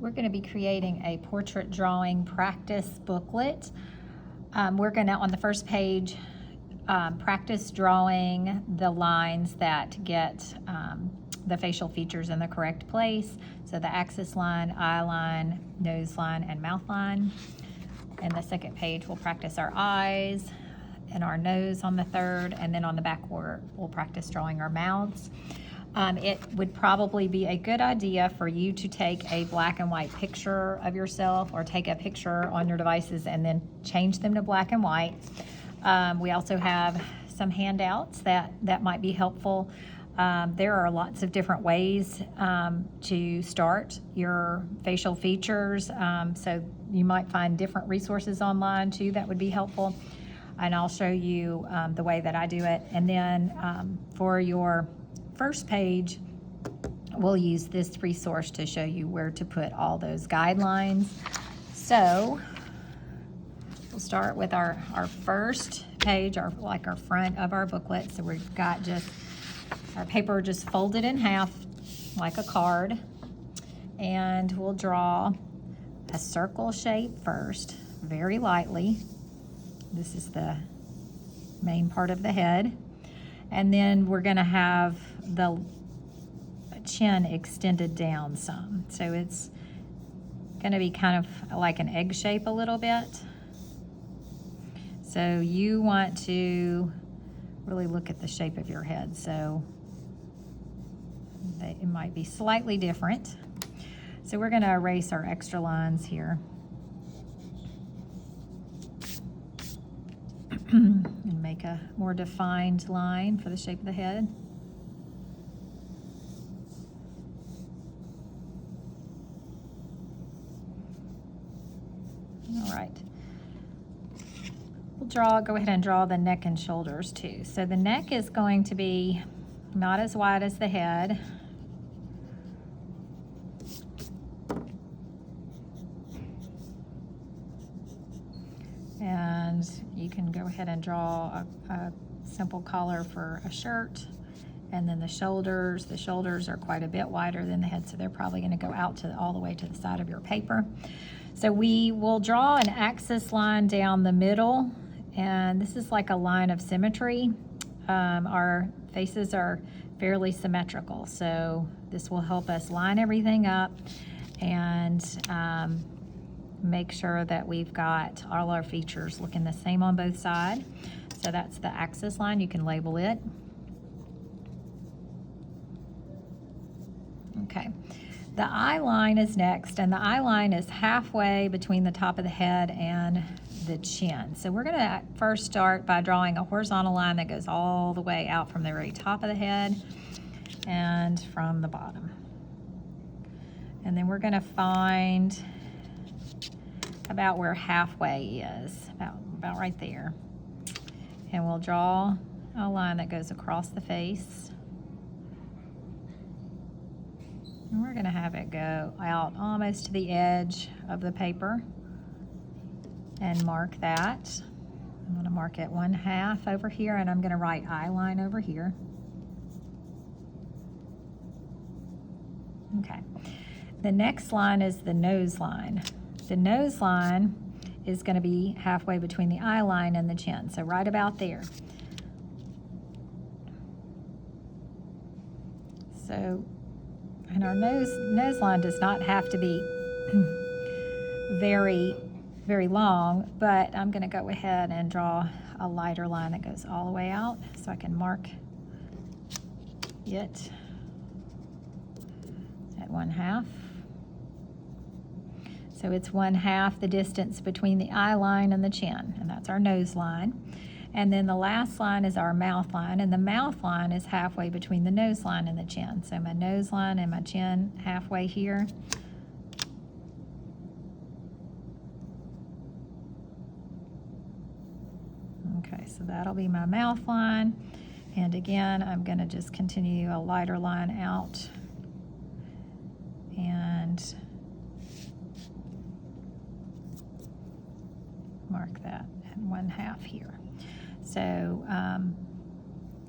we're going to be creating a portrait drawing practice booklet. We're going to, on the first page, practice drawing the lines that get the facial features in the correct place. So the axis line, eye line, nose line, and mouth line. And the second page, we'll practice our eyes and our nose on the third, and then on the back we'll practice drawing our mouths. It would probably be a good idea for you to take a black and white picture of yourself, or take a picture on your devices and then change them to black and white. We also have some handouts that might be helpful. There are lots of different ways to start your facial features, so you might find different resources online too that would be helpful, and I'll show you the way that I do it. And then for your first page, we'll use this resource to show you where to put all those guidelines. So we'll start with our first page, our front of our booklet. So we've got just our paper just folded in half like a card, and we'll draw a circle shape first, very lightly. This is the main part of the head. And then we're going to have the chin extended down some. So it's going to be kind of like an egg shape a little bit. So you want to really look at the shape of your head. So it might be slightly different. So we're going to erase our extra lines here. And make a more defined line for the shape of the head. All right. We'll go ahead and draw the neck and shoulders too. So the neck is going to be not as wide as the head. And you can go ahead and draw a simple collar for a shirt. And then the shoulders are quite a bit wider than the head, so they're probably going to go out all the way to the side of your paper. So we will draw an axis line down the middle, and this is like a line of symmetry. Our faces are fairly symmetrical, so this will help us line everything up and make sure that we've got all our features looking the same on both sides. So that's the axis line. You can label it. Okay. The eye line is next, and the eye line is halfway between the top of the head and the chin. So we're going to first start by drawing a horizontal line that goes all the way out from the very top of the head and from the bottom. And then we're going to find about where halfway is, about right there. And we'll draw a line that goes across the face. And we're going to have it go out almost to the edge of the paper and mark that. I'm going to mark it 1/2 over here, and I'm going to write eye line over here. Okay. The next line is the nose line. The nose line is going to be halfway between the eye line and the chin, so right about there. So, and our nose line does not have to be very, very long, but I'm going to go ahead and draw a lighter line that goes all the way out, so I can mark it at 1/2. So it's 1/2 the distance between the eye line and the chin, and that's our nose line. And then the last line is our mouth line, and the mouth line is halfway between the nose line and the chin. So my nose line and my chin halfway here. Okay, so that'll be my mouth line. And again, I'm going to just continue a lighter line out and mark that at 1/2 here. So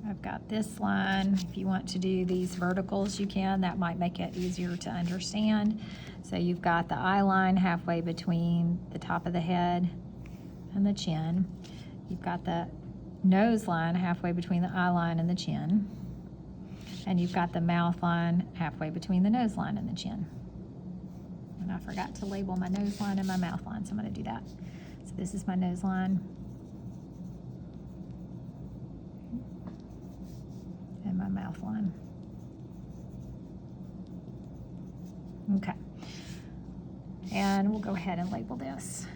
I've got this line. If you want to do these verticals, you can. That might make it easier to understand. So you've got the eye line halfway between the top of the head and the chin. You've got the nose line halfway between the eye line and the chin. And you've got the mouth line halfway between the nose line and the chin. And I forgot to label my nose line and my mouth line, so I'm going to do that. So this is my nose line. And my mouth line. Okay. And we'll go ahead and label this.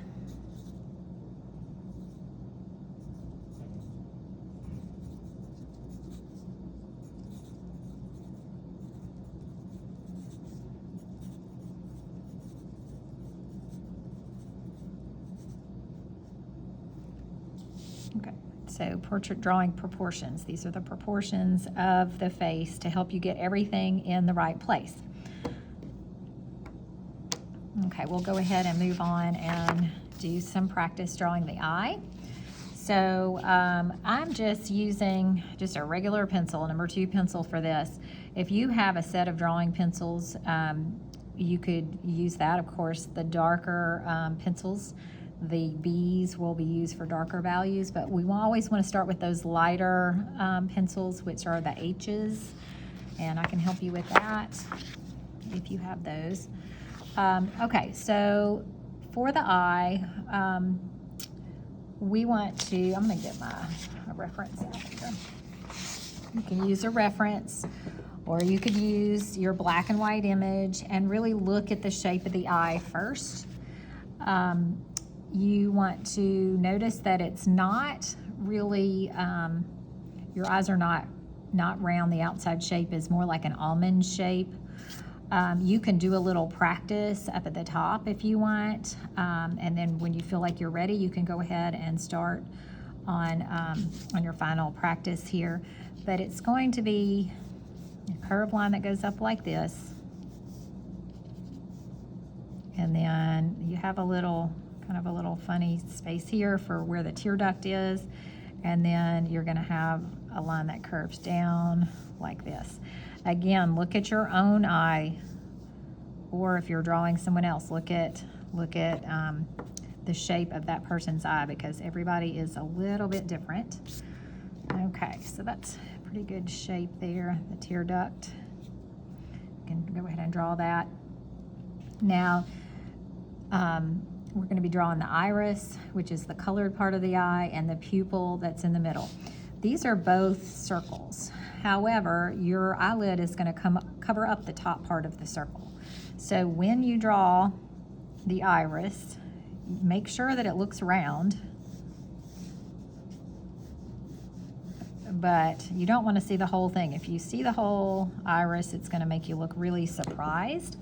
Okay, so portrait drawing proportions. These are the proportions of the face to help you get everything in the right place. Okay, we'll go ahead and move on and do some practice drawing the eye. So I'm just using just a regular pencil, number 2 pencil for this. If you have a set of drawing pencils, you could use that. Of course, the darker pencils, the B's will be used for darker values, but we always want to start with those lighter pencils, which are the H's, and I can help you with that if you have those. Okay, so for the eye, we want to, I'm going to get my reference out here. You can use a reference, or you could use your black and white image and really look at the shape of the eye first. You want to notice that it's not really, your eyes are not round. The outside shape is more like an almond shape. You can do a little practice up at the top if you want, and then when you feel like you're ready, you can go ahead and start on your final practice here. But it's going to be a curved line that goes up like this, and then you have a little kind of a little funny space here for where the tear duct is, and then you're going to have a line that curves down like this. Again, look at your own eye, or if you're drawing someone else, look at the shape of that person's eye, because everybody is a little bit different. Okay, so that's a pretty good shape there, the tear duct. You can go ahead and draw that. Now, we're going to be drawing the iris, which is the colored part of the eye, and the pupil that's in the middle. These are both circles. However, your eyelid is going to cover up the top part of the circle. So when you draw the iris, make sure that it looks round, but you don't want to see the whole thing. If you see the whole iris, it's going to make you look really surprised.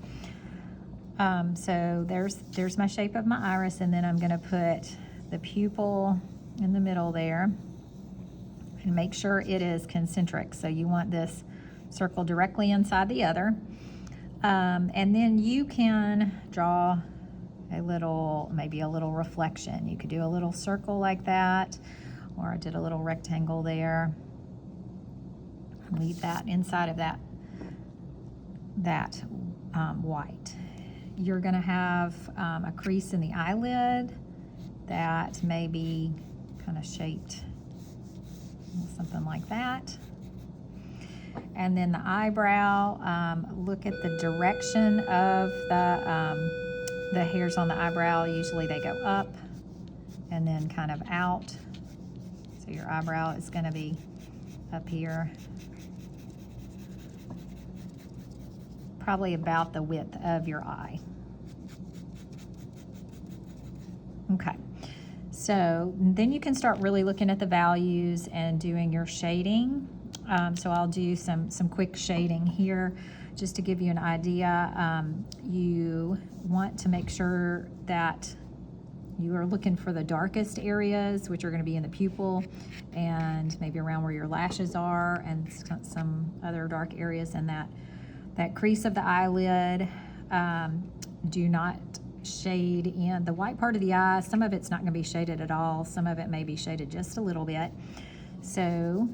So there's my shape of my iris, and then I'm going to put the pupil in the middle there. And make sure it is concentric. So you want this circle directly inside the other. And then you can draw maybe a little reflection. You could do a little circle like that, or I did a little rectangle there. Leave that inside of that white. You're going to have a crease in the eyelid that may be kind of shaped something like that. And then the eyebrow, look at the direction of the hairs on the eyebrow. Usually they go up and then kind of out. So your eyebrow is going to be up here, probably about the width of your eye. Okay. So then you can start really looking at the values and doing your shading. So I'll do some quick shading here just to give you an idea. You want to make sure that you are looking for the darkest areas, which are going to be in the pupil and maybe around where your lashes are, and some other dark areas in that crease of the eyelid. Do not shade in the white part of the eye. Some of it's not going to be shaded at all. Some of it may be shaded just a little bit. So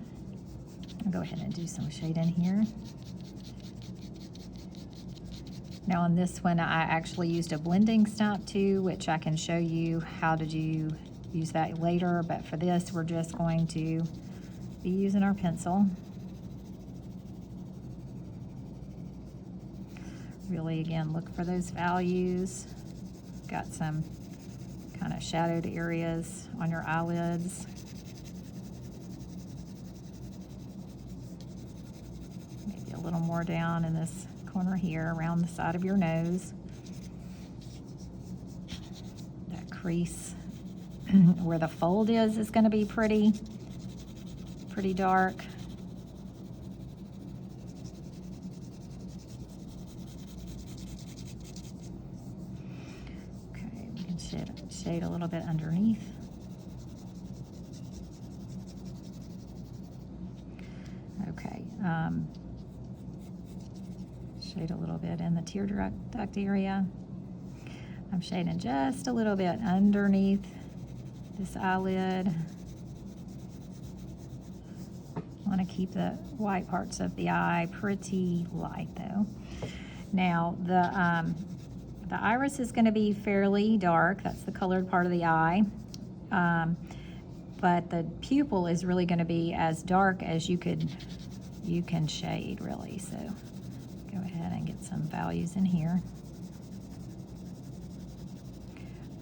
I'll go ahead and do some shade in here. Now on this one, I actually used a blending stump too, which I can show you how to use that later, but for this, we're just going to be using our pencil. Really, again, look for those values. Got some kind of shadowed areas on your eyelids. Maybe a little more down in this corner here around the side of your nose. That crease where the fold is going to be pretty dark. Okay, we can shade a little bit underneath. Okay, shade a little bit in the tear duct area. I'm shading just a little bit underneath this eyelid. Want to keep the white parts of the eye pretty light though. Now the iris is going to be fairly dark. That's the colored part of the eye. But the pupil is really going to be as dark as you can shade really. So go ahead and get some values in here.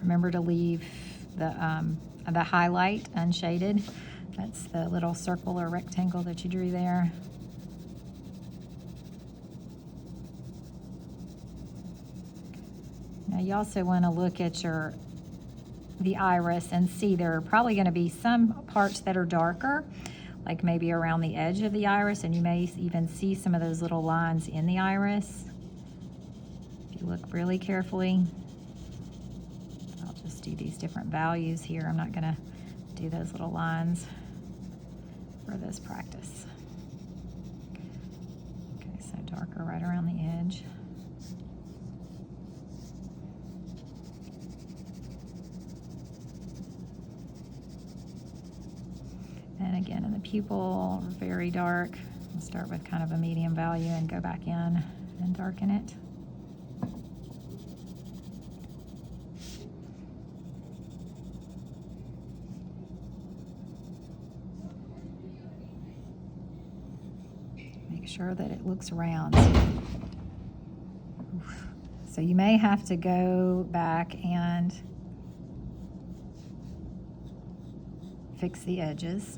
Remember to leave the highlight unshaded. That's the little circle or rectangle that you drew there. Now you also want to look at the iris and see there are probably going to be some parts that are darker, like maybe around the edge of the iris, and you may even see some of those little lines in the iris. If you look really carefully, I'll just do these different values here. I'm not going to do those little lines for this practice. Okay, so darker right around the edge. And again, in the pupil, very dark. We'll start with kind of a medium value and go back in and darken it. Make sure that it looks round. So you may have to go back and fix the edges.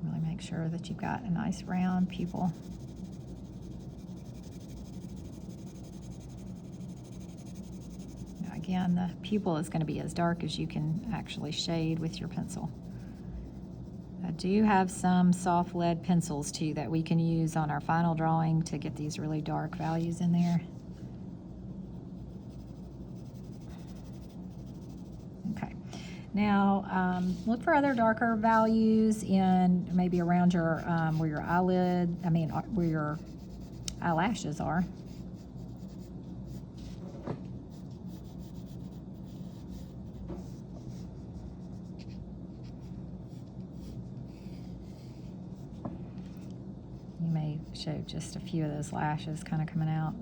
Really make sure that you've got a nice round pupil. Now again, the pupil is going to be as dark as you can actually shade with your pencil. I do have some soft lead pencils too that we can use on our final drawing to get these really dark values in there. Okay, now look for other darker values in maybe around your where your where your eyelashes are. You may show just a few of those lashes kind of coming out.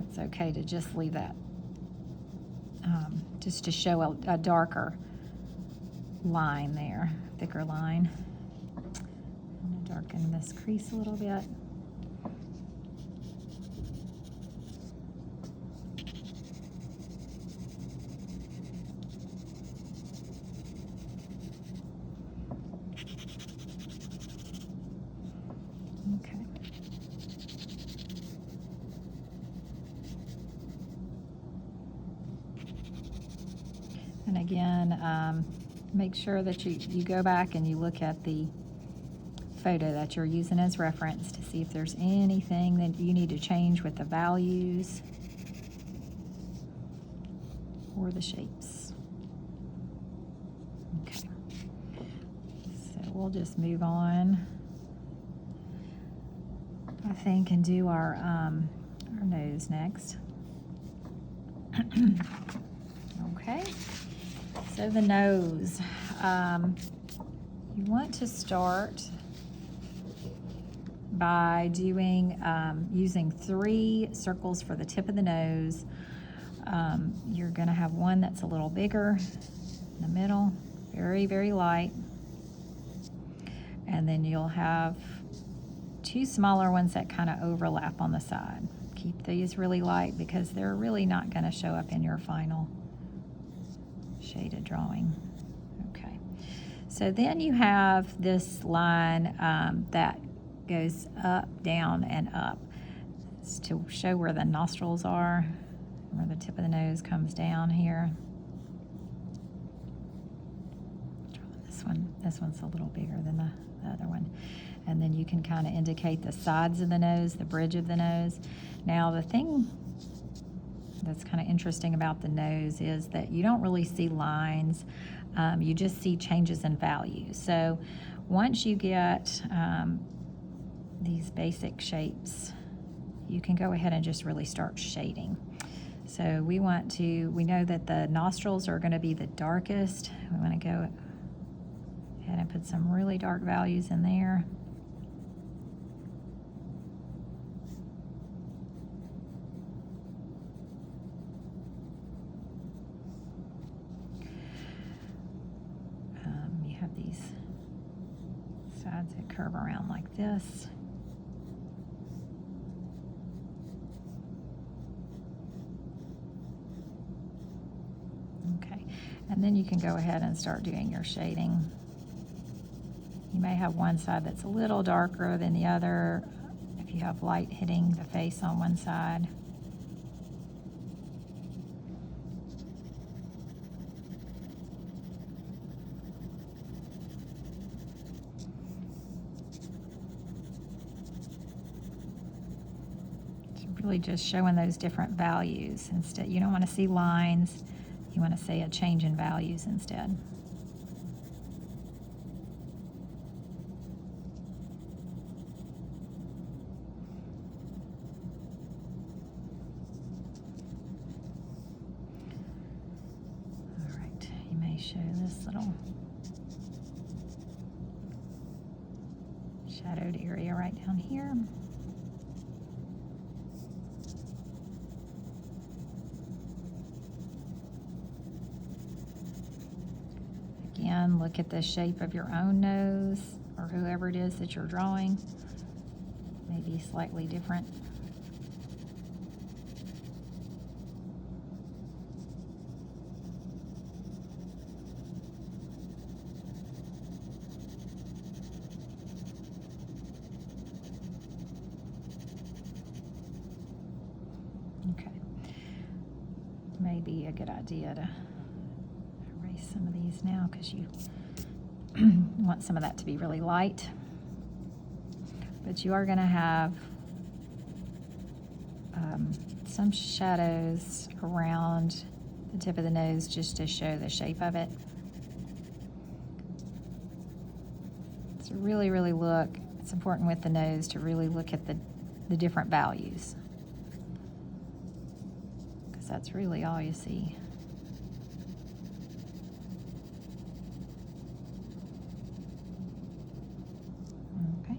It's okay to just leave that, just to show a darker line there, thicker line. I'm going to darken this crease a little bit. Okay. And again, make sure that you go back and you look at the photo that you're using as reference to see if there's anything that you need to change with the values or the shapes. Okay. So we'll just move on, I think, and do our her nose next. Okay, so the nose. You want to start by doing using 3 circles for the tip of the nose. You're going to have one that's a little bigger in the middle, very, very light. And then you'll have 2 smaller ones that kind of overlap on the side. Keep these really light because they're really not going to show up in your final shaded drawing. Okay, so then you have this line that goes up, down, and up. It's to show where the nostrils are, where the tip of the nose comes down here. This one's a little bigger than the other one. And then you can kind of indicate the sides of the nose, the bridge of the nose. Now the thing that's kind of interesting about the nose is that you don't really see lines, you just see changes in value. So once you get these basic shapes, you can go ahead and just really start shading. So we know that the nostrils are going to be the darkest. We want to go ahead and put some really dark values in there. You have these sides that curve around like this. Okay, and then you can go ahead and start doing your shading. You may have one side that's a little darker than the other if you have light hitting the face on one side. It's really just showing those different values. Instead, you don't want to see lines, you want to see a change in values instead. Show this little shadowed area right down here. Again, look at the shape of your own nose or whoever it is that you're drawing. Maybe slightly different. Okay, may be a good idea to erase some of these now because you want some of that to be really light. But you are going to have some shadows around the tip of the nose just to show the shape of it. So really, really look. It's important with the nose to really look at the different values, because that's really all you see. Okay.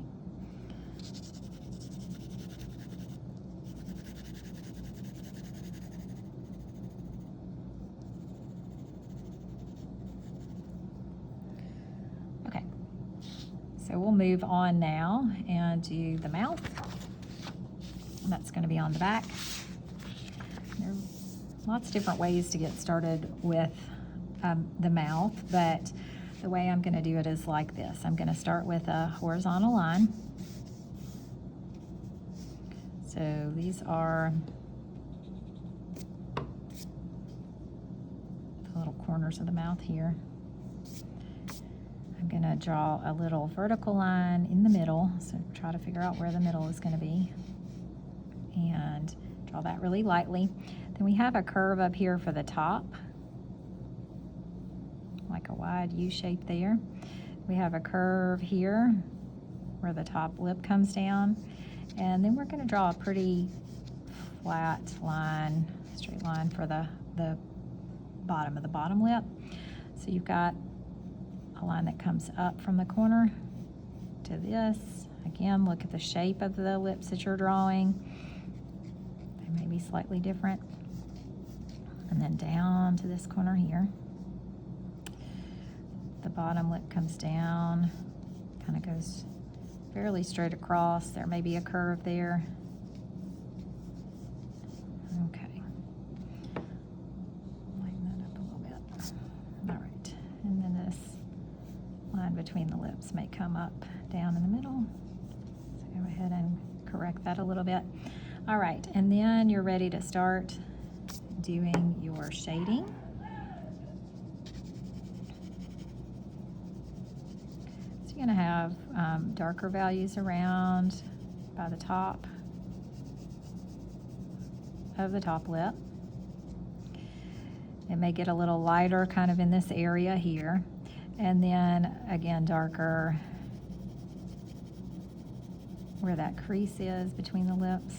Okay. So we'll move on now and do the mouth. That's going to be on the back. There are lots of different ways to get started with the mouth, but the way I'm going to do it is like this. I'm going to start with a horizontal line. So these are the little corners of the mouth here. I'm going to draw a little vertical line in the middle, so try to figure out where the middle is going to be, and draw that really lightly. Then we have a curve up here for the top, like a wide U shape there. We have a curve here where the top lip comes down, and then we're going to draw a pretty flat line, straight line for the bottom of the bottom lip. So you've got a line that comes up from the corner to this. Again, look at the shape of the lips that you're drawing. They may be slightly different. And then down to this corner here. The bottom lip comes down, kind of goes fairly straight across. There may be a curve there. Okay. Lighten that up a little bit. All right. And then this line between the lips may come up down in the middle. So go ahead and correct that a little bit. All right. And then you're ready to start doing your shading. So you're going to have darker values around by the top of the top lip. It may get a little lighter kind of in this area here, and then again darker where that crease is between the lips.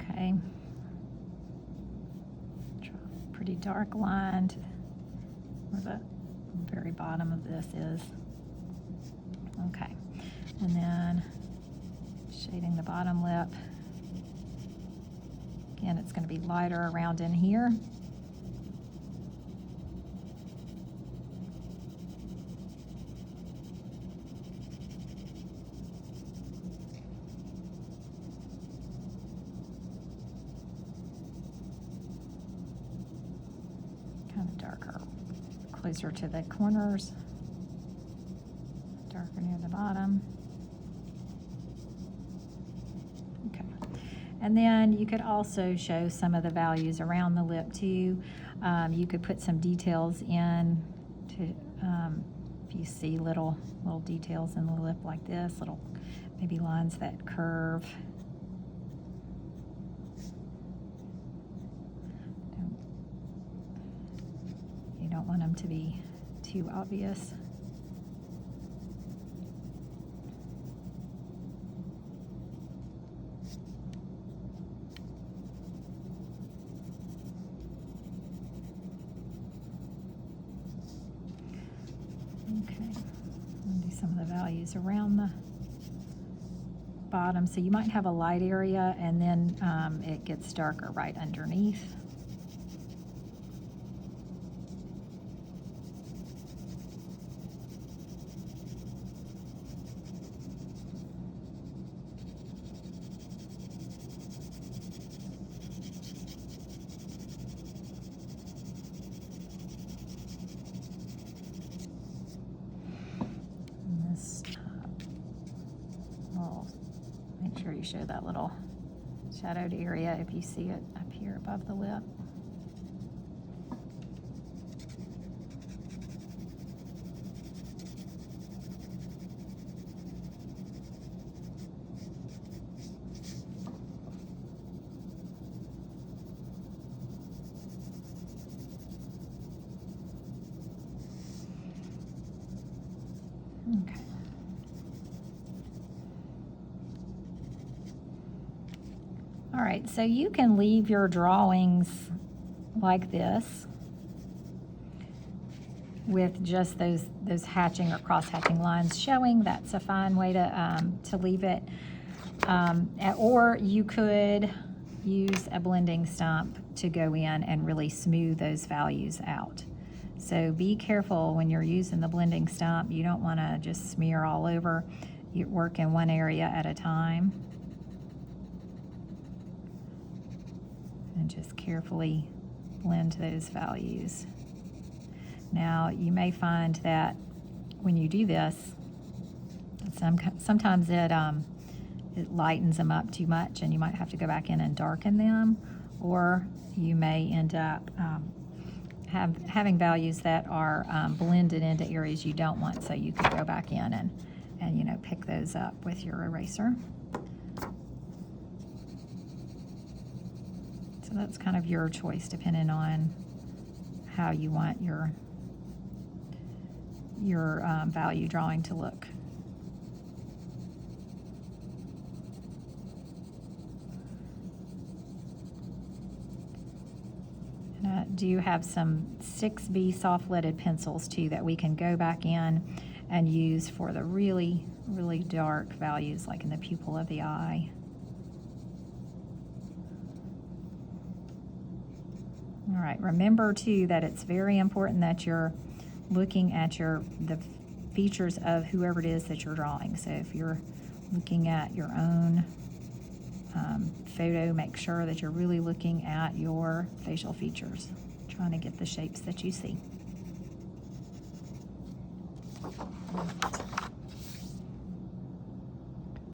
Okay. Pretty dark line to where the very bottom of this is. Okay. And then shading the bottom lip. Again, it's going to be lighter around in here. Kind of darker, closer to the corners, darker near the bottom. Okay, and then you could also show some of the values around the lip too. You could put some details in to, if you see little details in the lip like this, little maybe lines that curve. You don't want them to be too obvious. Okay, I'll do some of the values around the bottom. So you might have a light area and then it gets darker right underneath. Make sure you show that little shadowed area if you see it up here above the lip. Okay. All right, so you can leave your drawings like this with just those hatching or cross-hatching lines showing. That's a fine way to leave it. Or you could use a blending stump to go in and really smooth those values out. So be careful when you're using the blending stump. You don't want to just smear all over. You work in one area at a time. And just carefully blend those values. Now, you may find that when you do this, sometimes it lightens them up too much, and you might have to go back in and darken them, or you may end up having values that are blended into areas you don't want, so you could go back in and pick those up with your eraser. that's kind of your choice depending on how you want your value drawing to look. And I do have some 6B soft leaded pencils too that we can go back in and use for the really, really dark values, like in the pupil of the eye. All right, remember too that it's very important that you're looking at the features of whoever it is that you're drawing. So if you're looking at your own photo, make sure that you're really looking at your facial features, trying to get the shapes that you see.